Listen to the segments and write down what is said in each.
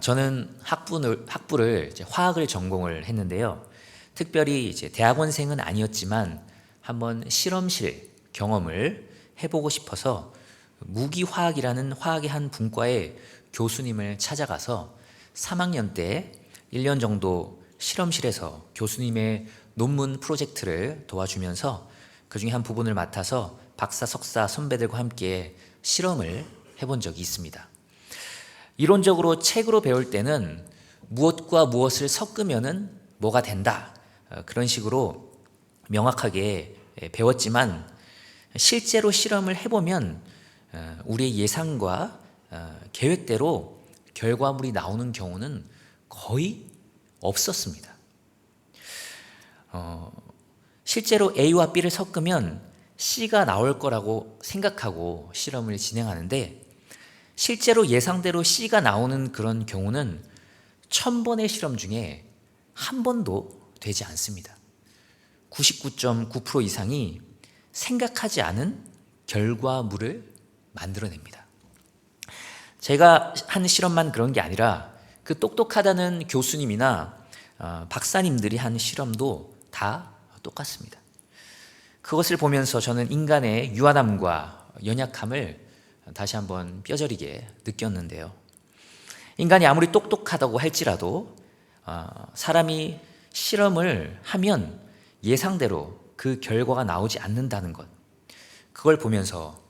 저는 학부를 이제 화학을 전공을 했는데요. 특별히 이제 대학원생은 아니었지만 한번 실험실 경험을 해보고 싶어서 무기화학이라는 화학의 한 분과의 교수님을 찾아가서 3학년 때 1년 정도 실험실에서 교수님의 논문 프로젝트를 도와주면서 그중에 한 부분을 맡아서 박사, 석사 선배들과 함께 실험을 해본 적이 있습니다. 이론적으로 책으로 배울 때는 무엇과 무엇을 섞으면은 뭐가 된다, 그런 식으로 명확하게 배웠지만 실제로 실험을 해보면 우리의 예상과 계획대로 결과물이 나오는 경우는 거의 없었습니다. 실제로 A와 B를 섞으면 C가 나올 거라고 생각하고 실험을 진행하는데 실제로 예상대로 C가 나오는 그런 경우는 1000번의 실험 중에 한 번도 되지 않습니다. 99.9% 이상이 생각하지 않은 결과물을 만들어냅니다. 제가 한 실험만 그런 게 아니라 그 똑똑하다는 교수님이나 박사님들이 한 실험도 다 똑같습니다. 그것을 보면서 저는 인간의 유한함과 연약함을 다시 한번 뼈저리게 느꼈는데요. 인간이 아무리 똑똑하다고 할지라도 사람이 실험을 하면 예상대로 그 결과가 나오지 않는다는 것, 그걸 보면서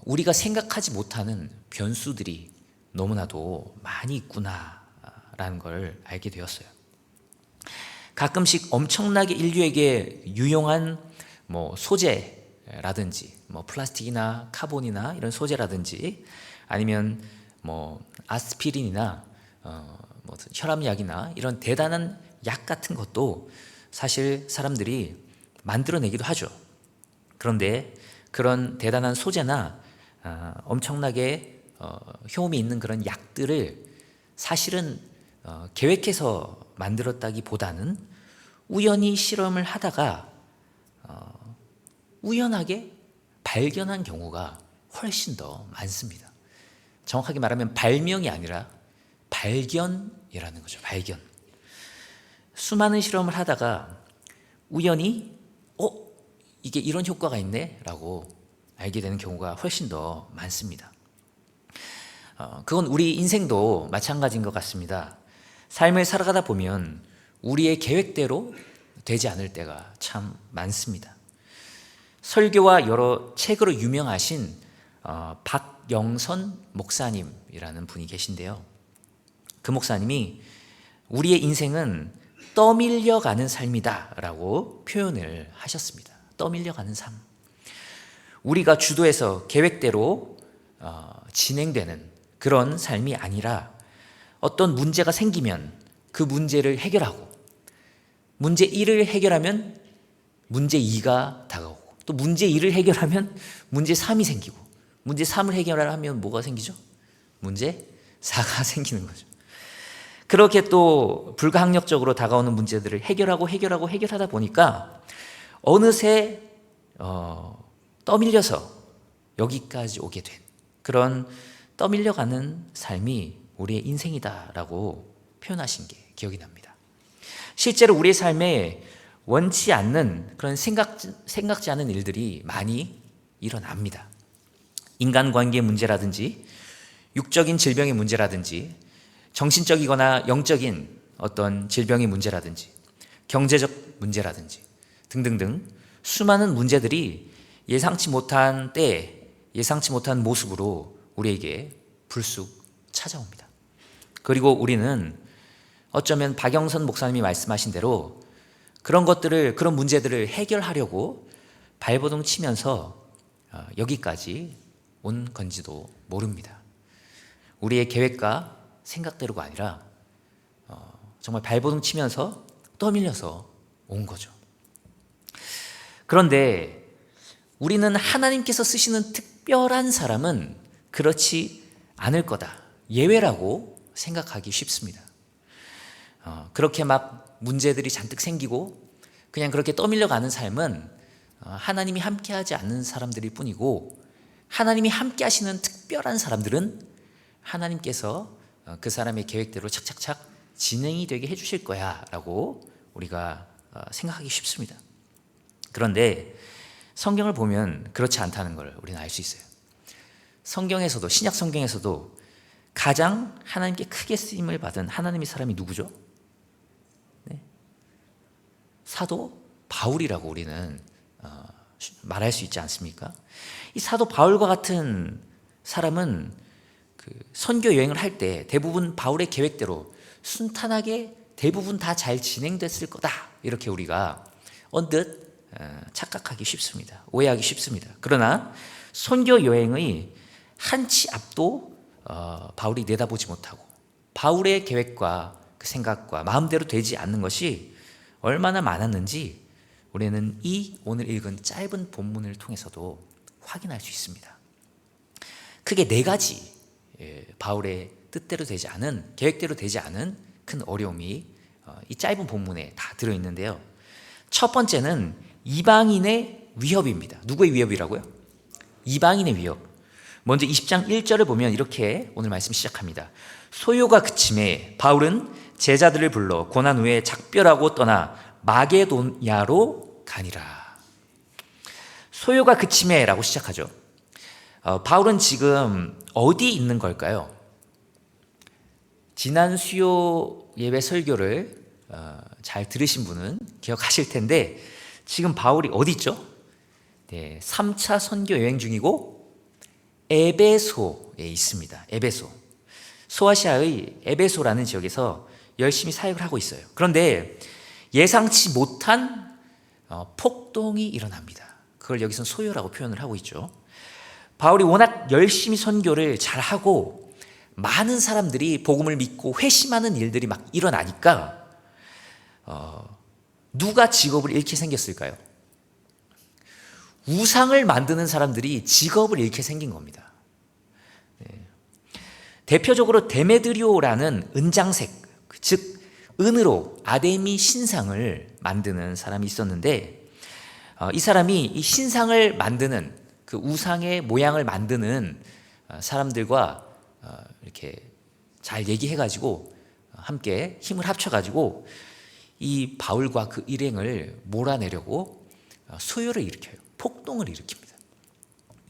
우리가 생각하지 못하는 변수들이 너무나도 많이 있구나라는 걸 알게 되었어요. 가끔씩 엄청나게 인류에게 유용한 소재라든지 플라스틱이나 카본이나 이런 소재라든지 아니면 아스피린이나 혈압약이나 이런 대단한 약 같은 것도 사실 사람들이 만들어내기도 하죠. 그런데 그런 대단한 소재나 엄청나게 효험이 있는 그런 약들을 사실은 계획해서 만들었다기보다는 우연히 실험을 하다가 우연하게 발견한 경우가 훨씬 더 많습니다. 정확하게 말하면 발명이 아니라 발견이라는 거죠. 발견. 수많은 실험을 하다가 우연히 이게 이런 효과가 있네 라고 알게 되는 경우가 훨씬 더 많습니다. 그건 우리 인생도 마찬가지인 것 같습니다. 삶을 살아가다 보면 우리의 계획대로 되지 않을 때가 참 많습니다. 설교와 여러 책으로 유명하신 박영선 목사님이라는 분이 계신데요. 그 목사님이 우리의 인생은 떠밀려가는 삶이다 라고 표현을 하셨습니다. 떠밀려가는 삶. 우리가 주도해서 계획대로 진행되는 그런 삶이 아니라 어떤 문제가 생기면 그 문제를 해결하고 문제 1을 해결하면 문제 2가 다가오고 또 문제 2를 해결하면 문제 3이 생기고 문제 3을 해결하면 뭐가 생기죠? 문제 4가 생기는 거죠. 그렇게 또 불가항력적으로 다가오는 문제들을 해결하다 보니까 어느새 떠밀려서 여기까지 오게 된 그런 떠밀려가는 삶이 우리의 인생이다라고 표현하신 게 기억이 납니다. 실제로 우리의 삶에 원치 않는 그런 생각지 않은 일들이 많이 일어납니다. 인간관계의 문제라든지 육적인 질병의 문제라든지 정신적이거나 영적인 어떤 질병의 문제라든지 경제적 문제라든지 등등등 수많은 문제들이 예상치 못한 때에 예상치 못한 모습으로 우리에게 불쑥 찾아옵니다. 그리고 우리는 어쩌면 박영선 목사님이 말씀하신 대로 그런 문제들을 해결하려고 발버둥 치면서 여기까지 온 건지도 모릅니다. 우리의 계획과 생각대로가 아니라 정말 발버둥 치면서 떠밀려서 온 거죠. 그런데 우리는 하나님께서 쓰시는 특별한 사람은 그렇지 않을 거다. 예외라고 생각하기 쉽습니다. 그렇게 막 문제들이 잔뜩 생기고 그냥 그렇게 떠밀려가는 삶은 하나님이 함께하지 않는 사람들일 뿐이고 하나님이 함께하시는 특별한 사람들은 하나님께서 그 사람의 계획대로 착착착 진행이 되게 해주실 거야 라고 우리가 생각하기 쉽습니다. 그런데 성경을 보면 그렇지 않다는 걸 우리는 알 수 있어요. 성경에서도, 신약 성경에서도 가장 하나님께 크게 쓰임을 받은 하나님의 사람이 누구죠? 네. 사도 바울이라고 우리는 말할 수 있지 않습니까? 이 사도 바울과 같은 사람은 그 선교 여행을 할 때 대부분 바울의 계획대로 순탄하게 대부분 다 잘 진행됐을 거다, 이렇게 우리가 언뜻 착각하기 쉽습니다. 오해하기 쉽습니다. 그러나 선교 여행의 한치 앞도 바울이 내다보지 못하고 바울의 계획과 그 생각과 마음대로 되지 않는 것이 얼마나 많았는지 우리는 이 오늘 읽은 짧은 본문을 통해서도 확인할 수 있습니다. 크게 네 가지 바울의 뜻대로 되지 않은, 계획대로 되지 않은 큰 어려움이 이 짧은 본문에 다 들어있는데요. 첫 번째는 이방인의 위협입니다. 누구의 위협이라고요? 이방인의 위협. 먼저 20장 1절을 보면 이렇게 오늘 말씀 시작합니다. 소요가 그침에 바울은 제자들을 불러 고난 후에 작별하고 떠나 마게도냐로 가니라. 소요가 그침에 라고 시작하죠. 바울은 지금 어디 있는 걸까요? 지난 수요 예배 설교를 잘 들으신 분은 기억하실 텐데 지금 바울이 어디 있죠? 네, 3차 선교 여행 중이고 에베소에 있습니다. 에베소. 소아시아의 에베소라는 지역에서 열심히 사역을 하고 있어요. 그런데 예상치 못한 폭동이 일어납니다. 그걸 여기서 소요라고 표현을 하고 있죠. 바울이 워낙 열심히 선교를 잘하고 많은 사람들이 복음을 믿고 회심하는 일들이 막 일어나니까 누가 직업을 잃게 생겼을까요? 우상을 만드는 사람들이 직업을 잃게 생긴 겁니다. 대표적으로 데메드리오라는 은장색, 즉 은으로 아데미 신상을 만드는 사람이 있었는데 이 사람이 이 신상을 만드는, 그 우상의 모양을 만드는 사람들과 이렇게 잘 얘기해가지고 함께 힘을 합쳐가지고 이 바울과 그 일행을 몰아내려고 소요를 일으켜요. 폭동을 일으킵니다.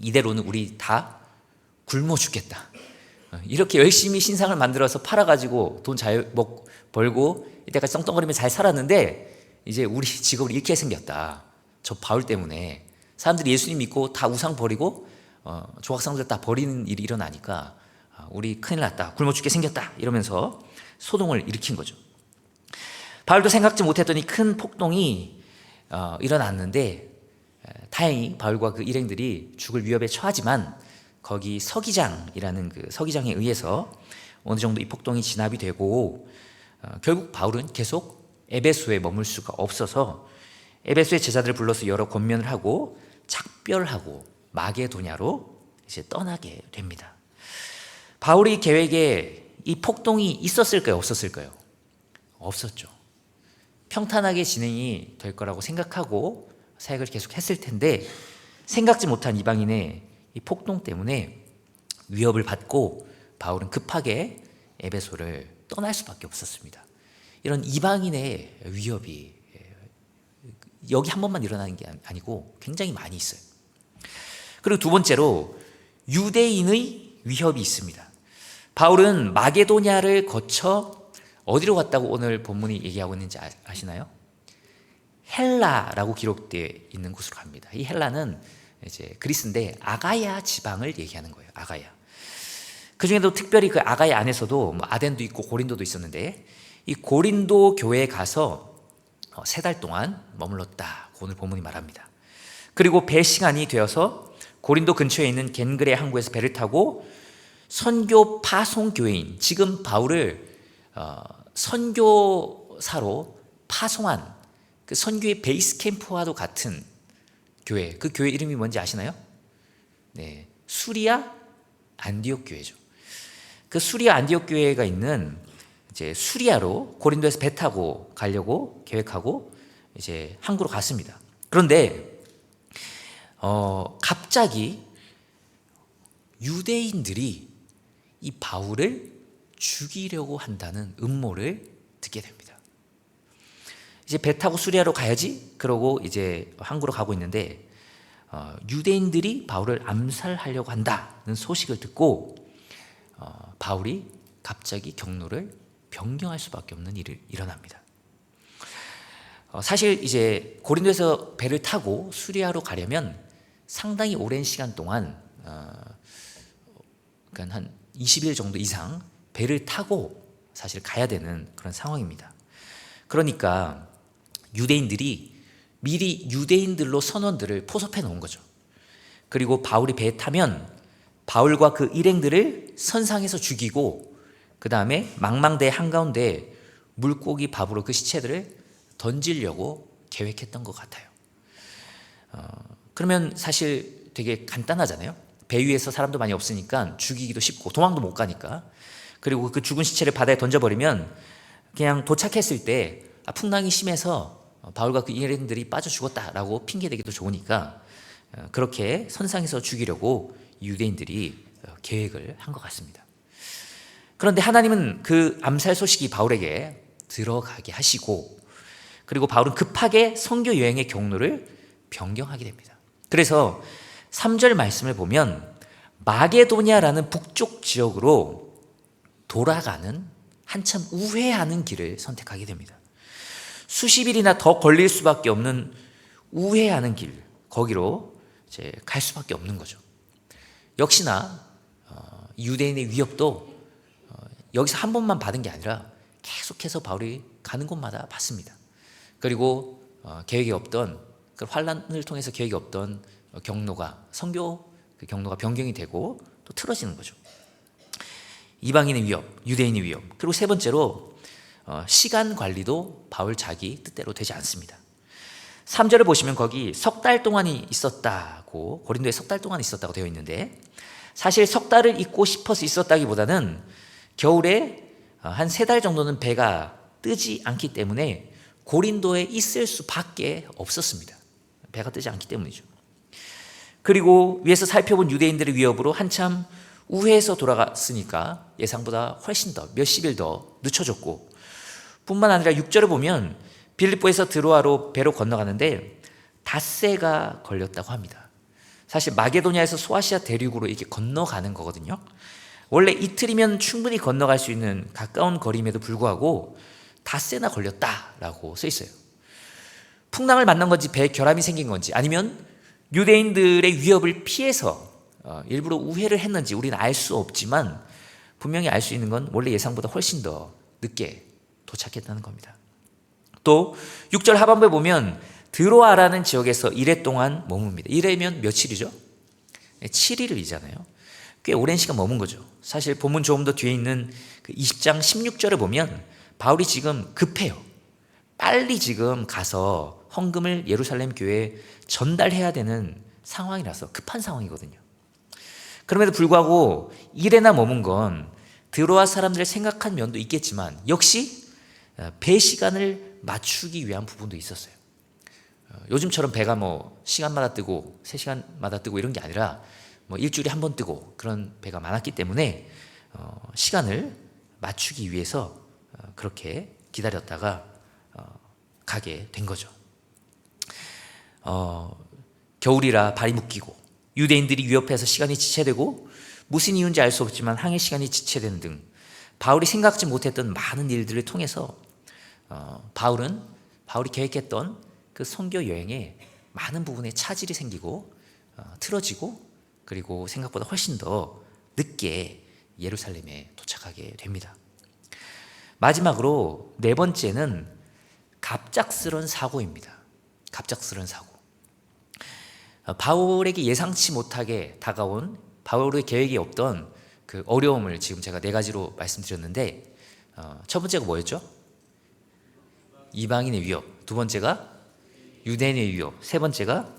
이대로는 우리 다 굶어 죽겠다. 이렇게 열심히 신상을 만들어서 팔아가지고 돈 잘 벌고 이때까지 떵떵거리며 잘 살았는데 이제 우리 직업을 잃게 생겼다. 저 바울 때문에 사람들이 예수님 믿고 다 우상 버리고 조각상들 다 버리는 일이 일어나니까 우리 큰일 났다. 굶어 죽게 생겼다. 이러면서 소동을 일으킨 거죠. 바울도 생각지 못했던 이 큰 폭동이 일어났는데 다행히 바울과 그 일행들이 죽을 위협에 처하지만 거기 서기장이라는 그 서기장에 의해서 어느 정도 이 폭동이 진압이 되고 결국 바울은 계속 에베소에 머물 수가 없어서 에베소의 제자들을 불러서 여러 권면을 하고 작별하고 마게도냐로 이제 떠나게 됩니다. 바울의 계획에 이 폭동이 있었을까요? 없었을까요? 없었죠. 평탄하게 진행이 될 거라고 생각하고 사역을 계속 했을 텐데 생각지 못한 이방인의 이 폭동 때문에 위협을 받고 바울은 급하게 에베소를 떠날 수밖에 없었습니다. 이런 이방인의 위협이 여기 한 번만 일어나는 게 아니고 굉장히 많이 있어요. 그리고 두 번째로 유대인의 위협이 있습니다. 바울은 마게도냐를 거쳐 어디로 갔다고 오늘 본문이 얘기하고 있는지 아시나요? 헬라라고 기록되어 있는 곳으로 갑니다. 이 헬라는 이제 그리스인데 아가야 지방을 얘기하는 거예요. 아가야. 그 중에도 특별히 그 아가야 안에서도 뭐 아덴도 있고 고린도도 있었는데 이 고린도 교회에 가서 3달 동안 머물렀다. 오늘 본문이 말합니다. 그리고 배 시간이 되어서 고린도 근처에 있는 겐그레 항구에서 배를 타고 선교 파송 교회인, 지금 바울을 선교사로 파송한 그 선교의 베이스 캠프와도 같은 교회, 그 교회 이름이 뭔지 아시나요? 네, 수리아 안디옥 교회죠. 그 수리아 안디옥 교회가 있는 이제 수리아로 고린도에서 배 타고 가려고 계획하고 이제 항구로 갔습니다. 그런데 갑자기 유대인들이 이 바울을 죽이려고 한다는 음모를 듣게 됩니다. 이제 배 타고 수리아로 가야지 그러고 이제 항구로 가고 있는데 유대인들이 바울을 암살하려고 한다는 소식을 듣고 바울이 갑자기 경로를 변경할 수밖에 없는 일이 일어납니다. 사실 이제 고린도에서 배를 타고 수리아로 가려면 상당히 오랜 시간 동안 그러니까 한 20일 정도 이상 배를 타고 사실 가야 되는 그런 상황입니다. 그러니까 유대인들이 미리 유대인들로 선원들을 포섭해 놓은 거죠. 그리고 바울이 배에 타면 바울과 그 일행들을 선상에서 죽이고 그 다음에 망망대해 한가운데 물고기 밥으로 그 시체들을 던지려고 계획했던 것 같아요. 그러면 사실 되게 간단하잖아요. 배 위에서 사람도 많이 없으니까 죽이기도 쉽고 도망도 못 가니까. 그리고 그 죽은 시체를 바다에 던져버리면 그냥 도착했을 때 풍랑이 심해서 바울과 그 일행들이 빠져 죽었다라고 핑계대기도 좋으니까 그렇게 선상에서 죽이려고 유대인들이 계획을 한 것 같습니다. 그런데 하나님은 그 암살 소식이 바울에게 들어가게 하시고 그리고 바울은 급하게 선교 여행의 경로를 변경하게 됩니다. 그래서 3절 말씀을 보면 마게도냐라는 북쪽 지역으로 돌아가는 한참 우회하는 길을 선택하게 됩니다. 수십 일이나 더 걸릴 수밖에 없는 우회하는 길, 거기로 이제 갈 수밖에 없는 거죠. 역시나 유대인의 위협도 여기서 한 번만 받은 게 아니라 계속해서 바울이 가는 곳마다 받습니다. 그리고 계획이 없던 그 환란을 통해서 계획이 없던 경로가 선교 그 경로가 변경이 되고 또 틀어지는 거죠. 이방인의 위협, 유대인의 위협. 그리고 세 번째로 시간 관리도 바울 자기 뜻대로 되지 않습니다. 3절을 보시면 거기 석 달 동안이 있었다고 고린도에 석 달 동안 있었다고 되어 있는데 사실 석 달을 있고 싶어서 있었다기보다는 겨울에 한 3달 정도는 배가 뜨지 않기 때문에 고린도에 있을 수밖에 없었습니다. 배가 뜨지 않기 때문이죠. 그리고 위에서 살펴본 유대인들의 위협으로 한참 우회해서 돌아갔으니까 예상보다 훨씬 더 몇십일 더 늦춰졌고 뿐만 아니라 6절을 보면 빌립보에서 드로아로 배로 건너가는데 닷새가 걸렸다고 합니다. 사실 마게도냐에서 소아시아 대륙으로 이렇게 건너가는 거거든요. 원래 이틀이면 충분히 건너갈 수 있는 가까운 거리임에도 불구하고 닷새나 걸렸다라고 써 있어요. 풍랑을 만난 건지 배에 결함이 생긴 건지 아니면 유대인들의 위협을 피해서 일부러 우회를 했는지 우리는 알 수 없지만 분명히 알 수 있는 건 원래 예상보다 훨씬 더 늦게 도착했다는 겁니다. 또 6절 하반부에 보면 드로아라는 지역에서 1회 동안 머뭅니다. 1회면 며칠이죠? 7일이잖아요. 꽤 오랜 시간 머문 거죠. 사실 본문 조금 더 뒤에 있는 그 20장 16절을 보면 바울이 지금 급해요. 빨리 지금 가서 헌금을 예루살렘 교회에 전달해야 되는 상황이라서 급한 상황이거든요. 그럼에도 불구하고 1회나 머문 건 드로아 사람들을 생각한 면도 있겠지만 역시 배 시간을 맞추기 위한 부분도 있었어요. 요즘처럼 배가 뭐 시간마다 뜨고 3시간마다 뜨고 이런 게 아니라 뭐 일주일에 한 번 뜨고 그런 배가 많았기 때문에 시간을 맞추기 위해서 그렇게 기다렸다가 가게 된 거죠. 겨울이라 발이 묶이고 유대인들이 위협해서 시간이 지체되고 무슨 이유인지 알 수 없지만 항해 시간이 지체되는 등 바울이 생각지 못했던 많은 일들을 통해서 바울이 계획했던 그 선교 여행에 많은 부분에 차질이 생기고 틀어지고 그리고 생각보다 훨씬 더 늦게 예루살렘에 도착하게 됩니다. 마지막으로 네 번째는 갑작스런 사고입니다. 갑작스런 사고. 바울에게 예상치 못하게 다가온 바울의 계획이 없던 그 어려움을 지금 제가 4가지로 말씀드렸는데 첫 번째가 뭐였죠? 이방인의 위협. 두 번째가 유대인의 위협. 세 번째가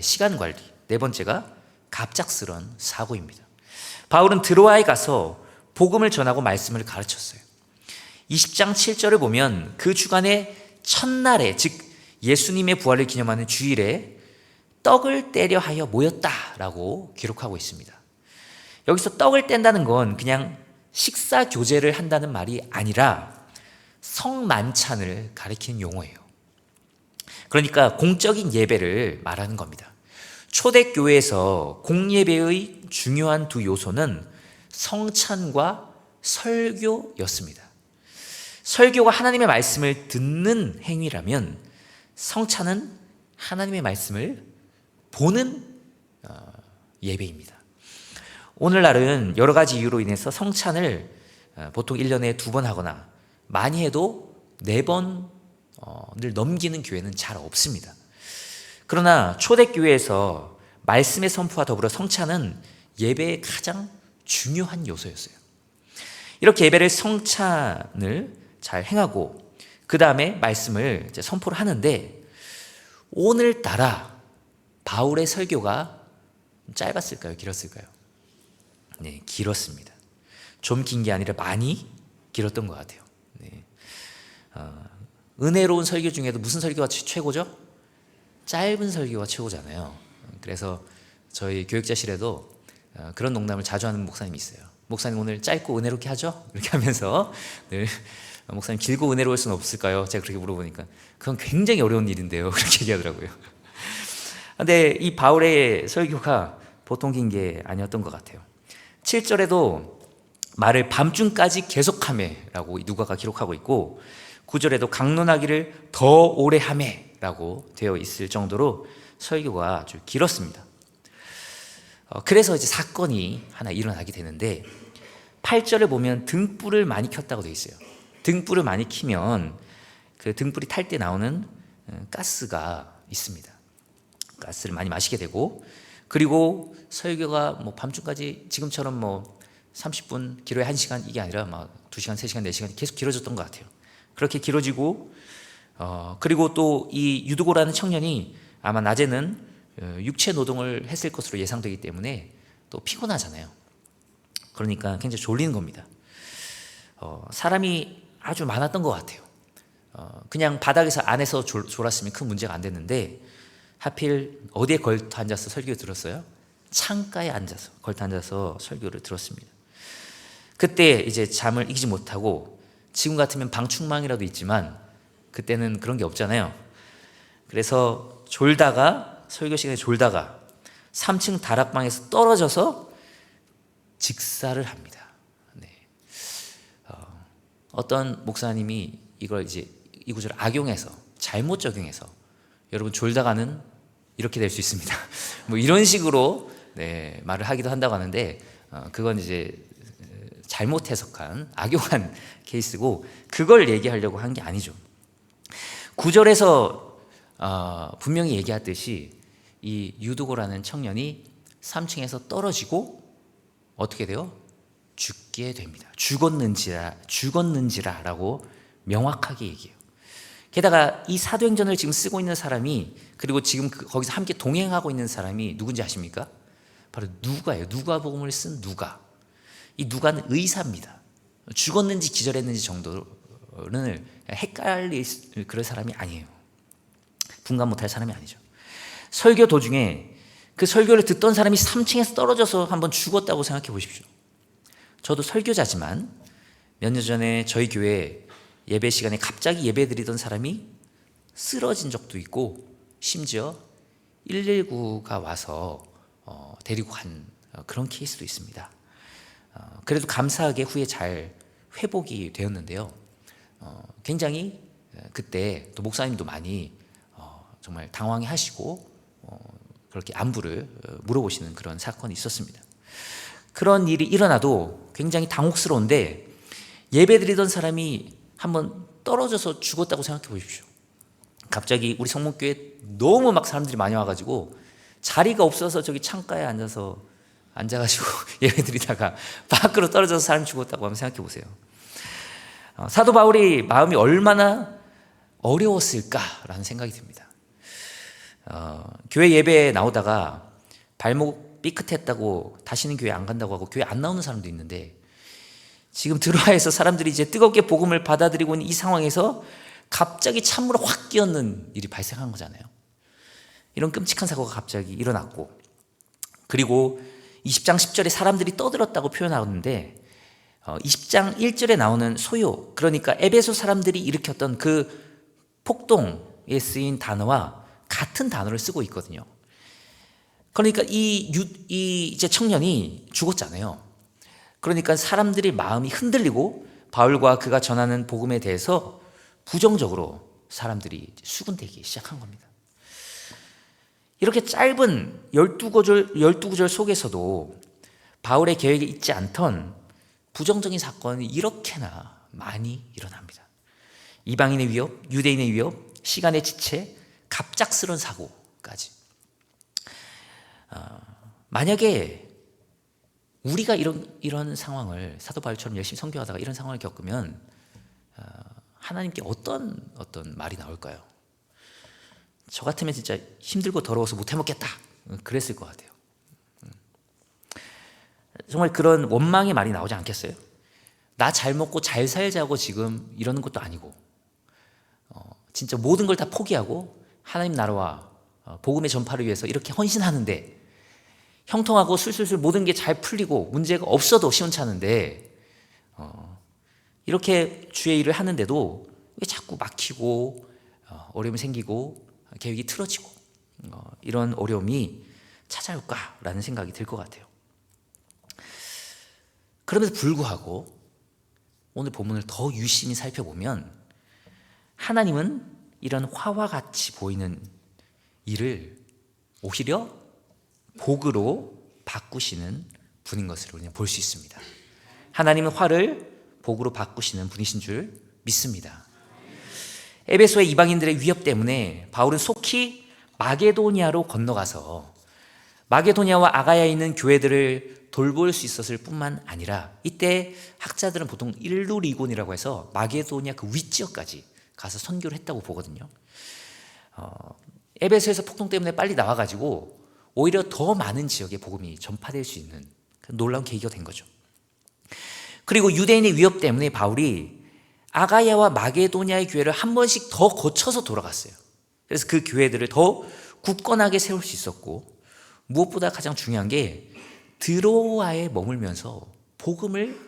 시간 관리. 네 번째가 갑작스런 사고입니다. 바울은 드로아에 가서 복음을 전하고 말씀을 가르쳤어요. 20장 7절을 보면 그 주간의 첫날에 즉 예수님의 부활을 기념하는 주일에 떡을 떼려 하여 모였다라고 기록하고 있습니다. 여기서 떡을 뗀다는 건 그냥 식사 교제를 한다는 말이 아니라 성만찬을 가리키는 용어예요. 그러니까 공적인 예배를 말하는 겁니다. 초대교회에서 공예배의 중요한 두 요소는 성찬과 설교였습니다. 설교가 하나님의 말씀을 듣는 행위라면 성찬은 하나님의 말씀을 보는 예배입니다. 오늘날은 여러 가지 이유로 인해서 성찬을 보통 1년에 2번 하거나 많이 해도 4번을 넘기는 교회는 잘 없습니다. 그러나 초대교회에서 말씀의 선포와 더불어 성찬은 예배의 가장 중요한 요소였어요. 이렇게 예배를 성찬을 잘 행하고 그 다음에 말씀을 이제 선포를 하는데 오늘따라 바울의 설교가 짧았을까요? 길었을까요? 네, 길었습니다. 좀 긴 게 아니라 많이 길었던 것 같아요. 네. 은혜로운 설교 중에도 무슨 설교가 최고죠? 짧은 설교가 최고잖아요. 그래서 저희 교육자실에도 그런 농담을 자주 하는 목사님이 있어요. 목사님 오늘 짧고 은혜롭게 하죠? 이렇게 하면서 늘 목사님 길고 은혜로울 수는 없을까요? 제가 그렇게 물어보니까 그건 굉장히 어려운 일인데요. 그렇게 얘기하더라고요. 근데 이 바울의 설교가 보통 긴 게 아니었던 것 같아요. 7절에도 말을 밤중까지 계속하매라고 누가가 기록하고 있고 9절에도 강론하기를 더 오래 하매라고 되어 있을 정도로 설교가 아주 길었습니다. 그래서 이제 사건이 하나 일어나게 되는데 8절에 보면 등불을 많이 켰다고 되어 있어요. 등불을 많이 켜면 그 등불이 탈 때 나오는 가스가 있습니다. 가스를 많이 마시게 되고 그리고 설교가 뭐 밤중까지 지금처럼 뭐 30분 길어야 1시간 이게 아니라 막 2시간, 3시간, 4시간 계속 길어졌던 것 같아요. 그렇게 길어지고 그리고 또 이 유두고라는 청년이 아마 낮에는 육체 노동을 했을 것으로 예상되기 때문에 또 피곤하잖아요. 그러니까 굉장히 졸리는 겁니다. 사람이 아주 많았던 것 같아요. 그냥 바닥에서 안에서 졸았으면 큰 문제가 안 됐는데 하필 어디에 걸터 앉아서 설교를 들었어요? 창가에 앉아서 걸터 앉아서 설교를 들었습니다. 그때 이제 잠을 이기지 못하고 지금 같으면 방충망이라도 있지만 그때는 그런 게 없잖아요. 그래서 졸다가 설교 시간에 졸다가 3층 다락방에서 떨어져서 직사를 합니다. 네. 어떤 목사님이 이걸 이제 이 구절을 악용해서 잘못 적용해서 여러분 졸다가는 이렇게 될 수 있습니다. 뭐 이런 식으로 네, 말을 하기도 한다고 하는데 그건 이제 잘못 해석한 악용한 케이스고 그걸 얘기하려고 한 게 아니죠. 9절에서 분명히 얘기했듯이 이 유두고라는 청년이 3층에서 떨어지고 어떻게 돼요? 죽게 됩니다. 죽었는지라라고 명확하게 얘기해요. 게다가 이 사도행전을 지금 쓰고 있는 사람이 그리고 지금 거기서 함께 동행하고 있는 사람이 누군지 아십니까? 바로 누가예요. 누가복음을 쓴 누가. 이 누가는 의사입니다. 죽었는지 기절했는지 정도는 헷갈릴 그런 사람이 아니에요. 분간 못할 사람이 아니죠. 설교 도중에 그 설교를 듣던 사람이 3층에서 떨어져서 한번 죽었다고 생각해 보십시오. 저도 설교자지만 몇 년 전에 저희 교회 예배 시간에 갑자기 예배 드리던 사람이 쓰러진 적도 있고 심지어 119가 와서 데리고 간 그런 케이스도 있습니다. 그래도 감사하게 후에 잘 회복이 되었는데요. 굉장히 그때 또 목사님도 많이 정말 당황해 하시고 그렇게 안부를 물어보시는 그런 사건이 있었습니다. 그런 일이 일어나도 굉장히 당혹스러운데 예배드리던 사람이 한번 떨어져서 죽었다고 생각해 보십시오. 갑자기 우리 성목교에 너무 막 사람들이 많이 와가지고 자리가 없어서 저기 창가에 앉아가지고 예배드리다가 밖으로 떨어져서 사람 죽었다고 한번 생각해 보세요. 사도 바울이 마음이 얼마나 어려웠을까라는 생각이 듭니다. 교회 예배에 나오다가 발목 삐끗했다고 다시는 교회 안 간다고 하고 교회 안 나오는 사람도 있는데 지금 드로아에서 사람들이 이제 뜨겁게 복음을 받아들이고 있는 이 상황에서 갑자기 찬물을 확 끼얹는 일이 발생한 거잖아요. 이런 끔찍한 사고가 갑자기 일어났고 그리고 20장 10절에 사람들이 떠들었다고 표현하는데 20장 1절에 나오는 소요, 그러니까 에베소 사람들이 일으켰던 그 폭동에 쓰인 단어와 같은 단어를 쓰고 있거든요. 그러니까 이 이제 청년이 죽었잖아요. 그러니까 사람들의 마음이 흔들리고 바울과 그가 전하는 복음에 대해서 부정적으로 사람들이 수군대기 시작한 겁니다. 이렇게 짧은 12구절 속에서도 바울의 계획에 있지 않던 부정적인 사건이 이렇게나 많이 일어납니다. 이방인의 위협, 유대인의 위협, 시간의 지체, 갑작스러운 사고까지. 만약에 우리가 이런 상황을, 사도 바울처럼 열심히 선교하다가 이런 상황을 겪으면 하나님께 어떤 말이 나올까요? 저 같으면 진짜 힘들고 더러워서 못 해먹겠다 그랬을 것 같아요. 정말 그런 원망의 말이 나오지 않겠어요? 나 잘 먹고 잘 살자고 지금 이러는 것도 아니고 진짜 모든 걸 다 포기하고 하나님 나라와 복음의 전파를 위해서 이렇게 헌신하는데, 형통하고 술술술 모든 게 잘 풀리고 문제가 없어도 시원찮은데 이렇게 주의 일을 하는데도 왜 자꾸 막히고 어려움이 생기고 계획이 틀어지고 이런 어려움이 찾아올까라는 생각이 들 것 같아요. 그럼에도 불구하고 오늘 본문을 더 유심히 살펴보면 하나님은 이런 화와 같이 보이는 일을 오히려 복으로 바꾸시는 분인 것을 우리는 볼 수 있습니다. 하나님은 화를 복으로 바꾸시는 분이신 줄 믿습니다. 에베소의 이방인들의 위협 때문에 바울은 속히 마게도니아로 건너가서 마게도니아와 아가야에 있는 교회들을 돌볼 수 있었을 뿐만 아니라, 이때 학자들은 보통 일루리곤이라고 해서 마게도니아 그 윗지역까지 가서 선교를 했다고 보거든요. 에베소에서 폭동 때문에 빨리 나와가지고 오히려 더 많은 지역에 복음이 전파될 수 있는 놀라운 계기가 된 거죠. 그리고 유대인의 위협 때문에 바울이 아가야와 마게도니아의 교회를 한 번씩 더 거쳐서 돌아갔어요. 그래서 그 교회들을 더 굳건하게 세울 수 있었고, 무엇보다 가장 중요한 게 드로아에 머물면서 복음을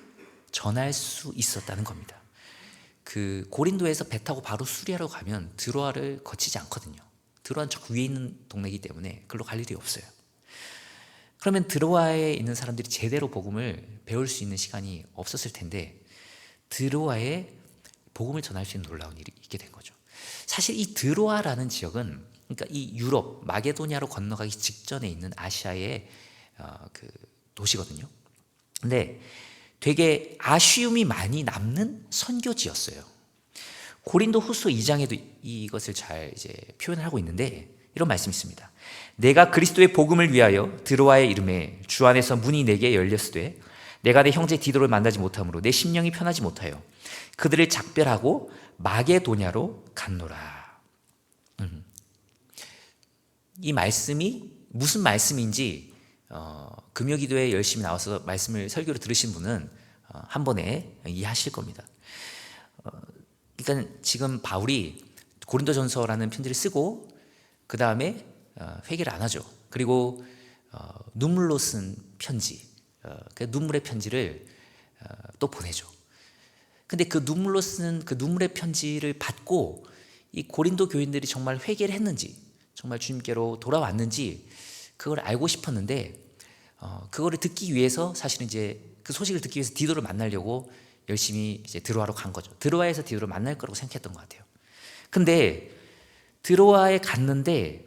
전할 수 있었다는 겁니다. 그 고린도에서 배 타고 바로 수리하러 가면 드로아를 거치지 않거든요. 드로아는 저 위에 있는 동네이기 때문에 그걸로 갈 일이 없어요. 그러면 드로아에 있는 사람들이 제대로 복음을 배울 수 있는 시간이 없었을 텐데 드로아에 복음을 전할 수 있는 놀라운 일이 있게 된 거죠. 사실 이 드로아라는 지역은, 그러니까 이 유럽 마게도니아로 건너가기 직전에 있는 아시아의 그 도시거든요. 근데 되게 아쉬움이 많이 남는 선교지였어요. 고린도 후서 2장에도 이것을 잘 이제 표현을 하고 있는데 이런 말씀이 있습니다. 내가 그리스도의 복음을 위하여 드로아의 이름에 주 안에서 문이 내게 열렸으되 내가 내 형제 디도를 만나지 못함으로 내 심령이 편하지 못하여 그들을 작별하고 마게도냐로 갔노라. 이 말씀이 무슨 말씀인지 금요기도에 열심히 나와서 말씀을 설교로 들으신 분은 한 번에 이해하실 겁니다. 그러니까 지금 바울이 고린도전서라는 편지를 쓰고 그 다음에 회개를 안 하죠. 그리고 눈물로 쓴 편지, 그 눈물의 편지를 또 보내죠. 근데 그 눈물로 쓴 그 눈물의 편지를 받고 이 고린도 교인들이 정말 회개를 했는지, 정말 주님께로 돌아왔는지 그걸 알고 싶었는데 그거를 듣기 위해서 사실은 이제 그 소식을 듣기 위해서 디도를 만나려고 열심히 이제 드로아로 간 거죠. 드로아에서 디도를 만날 거라고 생각했던 것 같아요. 근데 드로아에 갔는데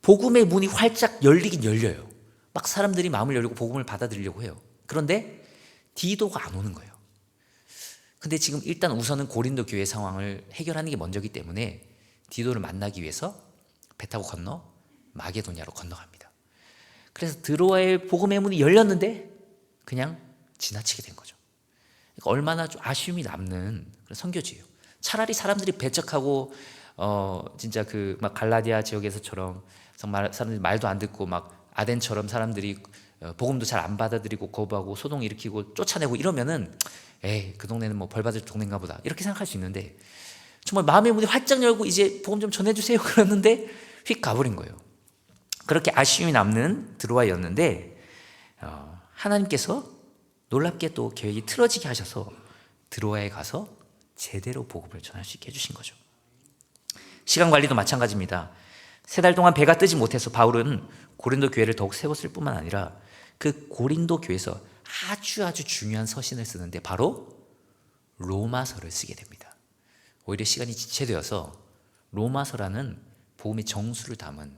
복음의 문이 활짝 열리긴 열려요. 막 사람들이 마음을 열고 복음을 받아들이려고 해요. 그런데 디도가 안 오는 거예요. 근데 지금 일단 우선은 고린도 교회 상황을 해결하는 게 먼저기 때문에 디도를 만나기 위해서 배 타고 건너 마게도냐로 건너갑니다. 그래서 드로아의 복음의 문이 열렸는데 그냥 지나치게 된 거죠. 그러니까 얼마나 좀 아쉬움이 남는 그런 선교지예요. 차라리 사람들이 배척하고 진짜 그 막 갈라디아 지역에서처럼 정말 사람들이 말도 안 듣고 막 아덴처럼 사람들이 복음도 잘 안 받아들이고 거부하고 소동 일으키고 쫓아내고 이러면은 에이 그 동네는 뭐 벌 받을 동네인가 보다 이렇게 생각할 수 있는데, 정말 마음의 문이 활짝 열고 이제 복음 좀 전해주세요 그러는데 휙 가버린 거예요. 그렇게 아쉬움이 남는 드로아였는데 하나님께서 놀랍게 또 계획이 틀어지게 하셔서 드로아에 가서 제대로 복음을 전할 수 있게 해주신 거죠. 시간 관리도 마찬가지입니다. 3달 동안 배가 뜨지 못해서 바울은 고린도 교회를 더욱 세웠을 뿐만 아니라 그 고린도 교회에서 아주 중요한 서신을 쓰는데 바로 로마서를 쓰게 됩니다. 오히려 시간이 지체되어서 로마서라는 복음의 정수를 담은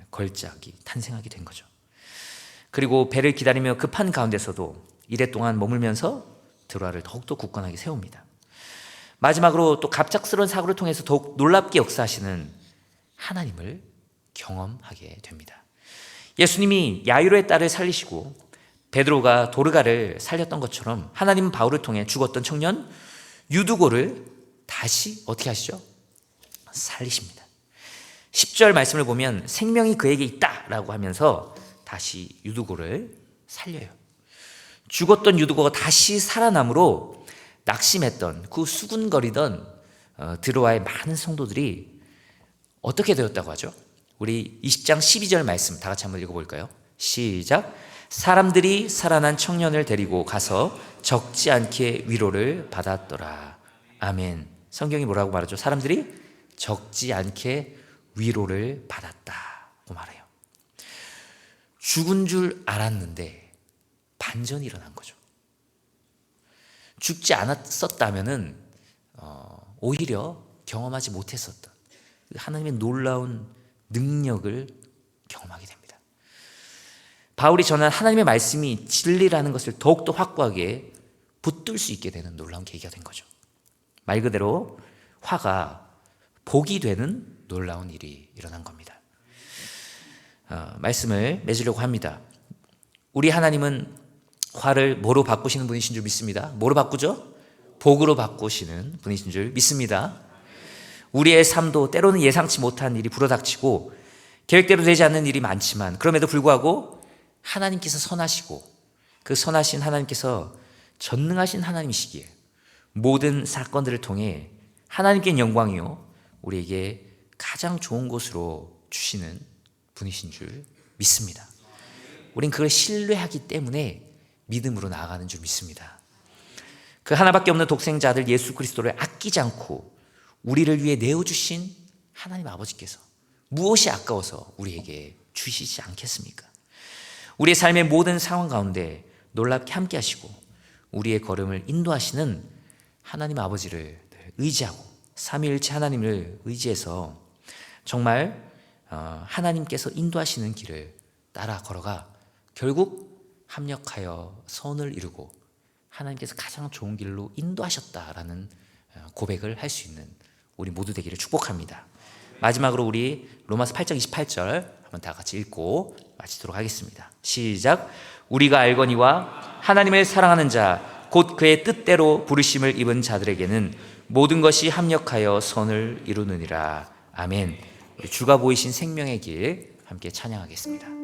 걸작이 탄생하게 된 거죠. 그리고 배를 기다리며 급한 가운데서도 이래 동안 머물면서 드로아를 더욱더 굳건하게 세웁니다. 마지막으로 또 갑작스러운 사고를 통해서 더욱 놀랍게 역사하시는 하나님을 경험하게 됩니다. 예수님이 야이로의 딸을 살리시고 베드로가 도르가를 살렸던 것처럼 하나님은 바울을 통해 죽었던 청년 유두고를 다시 어떻게 하시죠? 살리십니다. 10절 말씀을 보면 생명이 그에게 있다라고 하면서 다시 유두고를 살려요. 죽었던 유두고가 다시 살아남으로 낙심했던 그 수군거리던 드로아의 많은 성도들이 어떻게 되었다고 하죠? 우리 20장 12절 말씀 다 같이 한번 읽어볼까요? 시작. 사람들이 살아난 청년을 데리고 가서 적지 않게 위로를 받았더라. 아멘. 성경이 뭐라고 말하죠? 사람들이 적지 않게 위로를 받았다고 말해요. 죽은 줄 알았는데 반전이 일어난 거죠. 죽지 않았었다면은 오히려 경험하지 못했었던 하나님의 놀라운 능력을 경험하게 됩니다. 바울이 전한 하나님의 말씀이 진리라는 것을 더욱더 확고하게 붙들 수 있게 되는 놀라운 계기가 된 거죠. 말 그대로 화가 복이 되는 놀라운 일이 일어난 겁니다. 말씀을 맺으려고 합니다. 우리 하나님은 화를 뭐로 바꾸시는 분이신 줄 믿습니다. 뭐로 바꾸죠? 복으로 바꾸시는 분이신 줄 믿습니다. 우리의 삶도 때로는 예상치 못한 일이 불어닥치고 계획대로 되지 않는 일이 많지만 그럼에도 불구하고 하나님께서 선하시고 그 선하신 하나님께서 전능하신 하나님이시기에 모든 사건들을 통해 하나님께 영광이요 우리에게 가장 좋은 곳으로 주시는 분이신 줄 믿습니다. 우린 그걸 신뢰하기 때문에 믿음으로 나아가는 줄 믿습니다. 그 하나밖에 없는 독생자 아들 예수 그리스도를 아끼지 않고 우리를 위해 내어주신 하나님 아버지께서 무엇이 아까워서 우리에게 주시지 않겠습니까? 우리의 삶의 모든 상황 가운데 놀랍게 함께 하시고 우리의 걸음을 인도하시는 하나님 아버지를 의지하고 삼위일체 하나님을 의지해서 정말 하나님께서 인도하시는 길을 따라 걸어가 결국 합력하여 선을 이루고 하나님께서 가장 좋은 길로 인도하셨다라는 고백을 할 수 있는 우리 모두 되기를 축복합니다. 마지막으로 우리 로마서 8장 28절 한번 다 같이 읽고 마치도록 하겠습니다. 시작. 우리가 알거니와 하나님을 사랑하는 자 곧 그의 뜻대로 부르심을 입은 자들에게는 모든 것이 합력하여 선을 이루느니라. 아멘. 우리 주가 보이신 생명의 길 함께 찬양하겠습니다.